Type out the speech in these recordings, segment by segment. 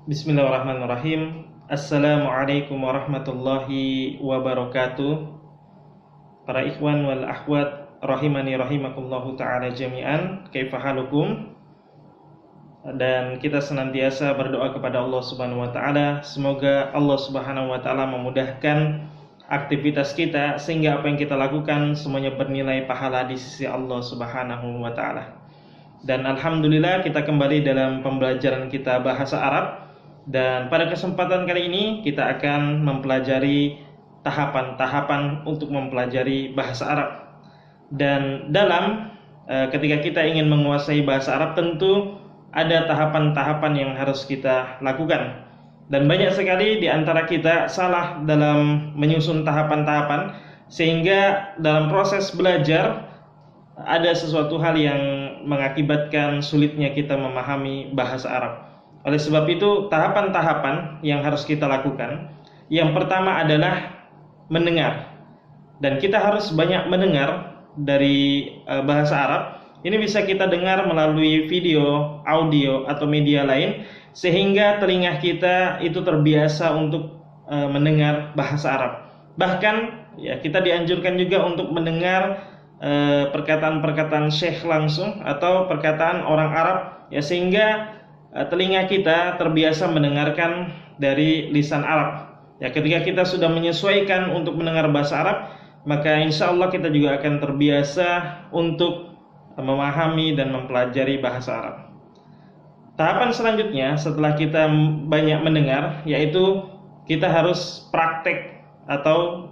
Bismillahirrahmanirrahim. Assalamualaikum warahmatullahi wabarakatuh. Para ikhwan wal akhwat rahimani rahimakumullahu ta'ala jami'an. Kaifa halukum? Dan kita senantiasa berdoa kepada Allah Subhanahu wa taala, semoga Allah Subhanahu wa taala memudahkan aktivitas kita sehingga apa yang kita lakukan semuanya bernilai pahala di sisi Allah Subhanahu wa taala. Dan alhamdulillah kita kembali dalam pembelajaran kita bahasa Arab. Dan pada kesempatan kali ini kita akan mempelajari tahapan-tahapan untuk mempelajari bahasa Arab. Dan ketika kita ingin menguasai bahasa Arab, tentu ada tahapan-tahapan yang harus kita lakukan. Dan banyak sekali di antara kita salah dalam menyusun tahapan-tahapan, sehingga dalam proses belajar ada sesuatu hal yang mengakibatkan sulitnya kita memahami bahasa Arab. Oleh sebab itu, tahapan-tahapan yang harus kita lakukan, yang pertama adalah mendengar. Dan kita harus banyak mendengar dari bahasa Arab. Ini bisa kita dengar melalui video, audio, atau media lain, sehingga telinga kita itu terbiasa untuk mendengar bahasa Arab. Bahkan ya, kita dianjurkan juga untuk mendengar perkataan-perkataan syekh langsung atau perkataan orang Arab, ya, sehingga telinga kita terbiasa mendengarkan dari lisan Arab. Ya, ketika kita sudah menyesuaikan untuk mendengar bahasa Arab, maka insya Allah kita juga akan terbiasa untuk memahami dan mempelajari bahasa Arab. Tahapan selanjutnya setelah kita banyak mendengar, yaitu kita harus praktek atau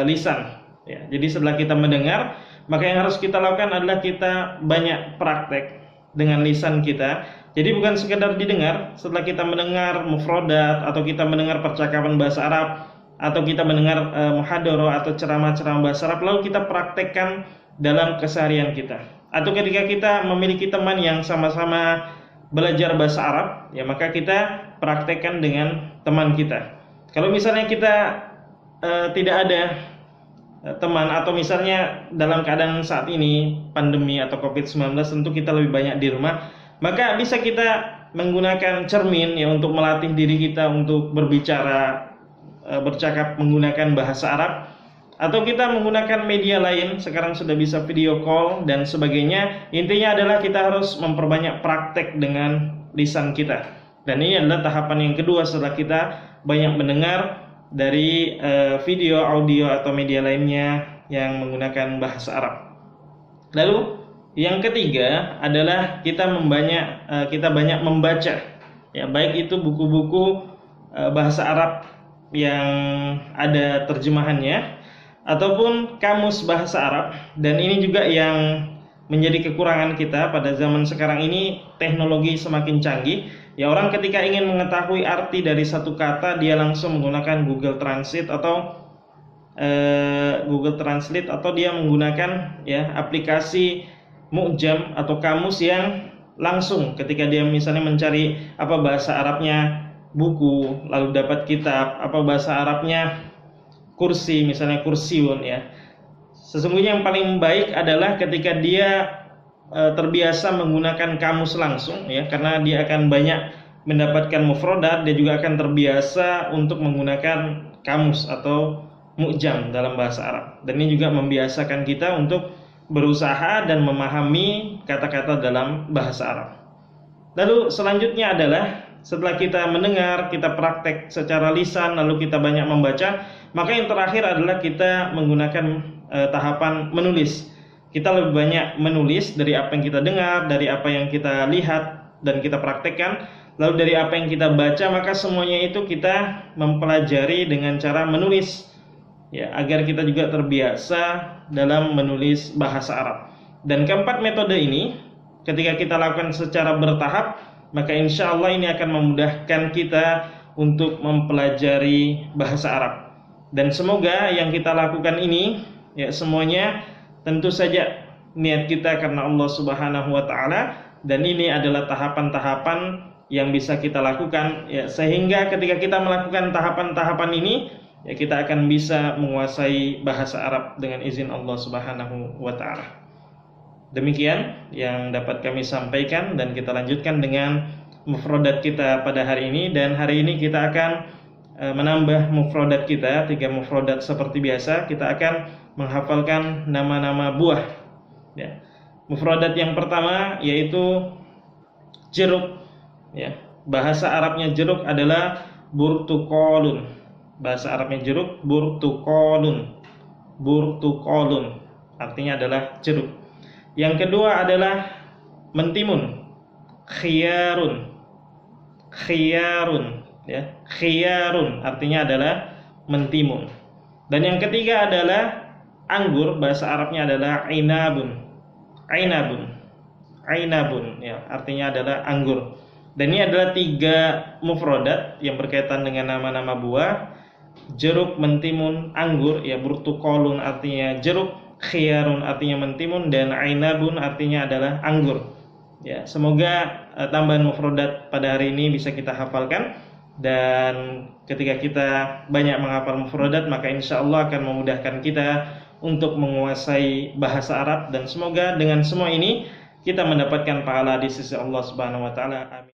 lisan. Ya, jadi setelah kita mendengar, maka yang harus kita lakukan adalah kita banyak praktek dengan lisan kita. Jadi bukan sekedar didengar. Setelah kita mendengar mufradat atau kita mendengar percakapan bahasa Arab atau kita mendengar muhadharah atau ceramah-ceramah bahasa Arab, lalu kita praktekkan dalam keseharian kita. Atau ketika kita memiliki teman yang sama-sama belajar bahasa Arab, ya, maka kita praktekkan dengan teman kita. Kalau misalnya kita tidak ada teman, atau misalnya dalam keadaan saat ini pandemi atau COVID-19, tentu kita lebih banyak di rumah, maka bisa kita menggunakan cermin, ya, untuk melatih diri kita untuk berbicara, bercakap menggunakan bahasa Arab. Atau kita menggunakan media lain, sekarang sudah bisa video call dan sebagainya. Intinya adalah kita harus memperbanyak praktek dengan lisan kita. Dan ini adalah tahapan yang kedua setelah kita banyak mendengar dari video, audio, atau media lainnya yang menggunakan bahasa Arab. Lalu yang ketiga adalah kita banyak membaca, ya, baik itu buku-buku bahasa Arab yang ada terjemahannya ataupun kamus bahasa Arab. Dan ini juga yang menjadi kekurangan kita pada zaman sekarang ini. Teknologi semakin canggih, ya, orang ketika ingin mengetahui arti dari satu kata, dia langsung menggunakan Google Translate atau dia menggunakan, ya, aplikasi Mu'jam atau kamus yang langsung ketika dia misalnya mencari apa bahasa Arabnya buku, lalu dapat kitab, apa bahasa Arabnya kursi, misalnya kursiun, ya. Sesungguhnya yang paling baik adalah ketika dia terbiasa menggunakan kamus langsung, ya, karena dia akan banyak mendapatkan mufradat, dia juga akan terbiasa untuk menggunakan kamus atau mu'jam dalam bahasa Arab. Dan ini juga membiasakan kita untuk berusaha dan memahami kata-kata dalam bahasa Arab. Lalu selanjutnya adalah setelah kita mendengar, kita praktek secara lisan, lalu kita banyak membaca, maka yang terakhir adalah kita menggunakan tahapan menulis. Kita lebih banyak menulis dari apa yang kita dengar, dari apa yang kita lihat dan kita praktekkan, lalu dari apa yang kita baca, maka semuanya itu kita mempelajari dengan cara menulis, ya, agar kita juga terbiasa dalam menulis bahasa Arab. Dan keempat metode ini ketika kita lakukan secara bertahap, maka insya Allah ini akan memudahkan kita untuk mempelajari bahasa Arab. Dan semoga yang kita lakukan ini, ya, semuanya tentu saja niat kita karena Allah Subhanahu wa taala, dan ini adalah tahapan-tahapan yang bisa kita lakukan, ya, sehingga ketika kita melakukan tahapan-tahapan ini, ya, kita akan bisa menguasai bahasa Arab dengan izin Allah Subhanahu wa taala. Demikian yang dapat kami sampaikan, dan kita lanjutkan dengan mufradat kita pada hari ini, dan hari ini kita akan menambah mufradat kita 3 mufradat seperti biasa. Kita akan menghafalkan nama-nama buah ya. Mufradat yang pertama yaitu jeruk ya. Bahasa Arabnya jeruk adalah burtuqalun. Bahasa Arabnya jeruk burtuqalun. Burtuqalun artinya adalah jeruk. Yang kedua adalah mentimun, khiyarun. Khiyarun ya. Khiyarun artinya adalah mentimun. Dan yang ketiga adalah anggur, bahasa Arabnya adalah ainabun. Ainabun. Ainabun ya, artinya adalah anggur. Dan ini adalah 3 mufradat yang berkaitan dengan nama-nama buah. Jeruk, mentimun, anggur ya. Burtuqalun artinya jeruk, khiyarun artinya mentimun, dan ainabun artinya adalah anggur. Ya, semoga tambahan mufradat pada hari ini bisa kita hafalkan, dan ketika kita banyak menghafal mufradat maka insya Allah akan memudahkan kita untuk menguasai bahasa Arab, dan semoga dengan semua ini kita mendapatkan pahala di sisi Allah Subhanahu wa taala. Amin.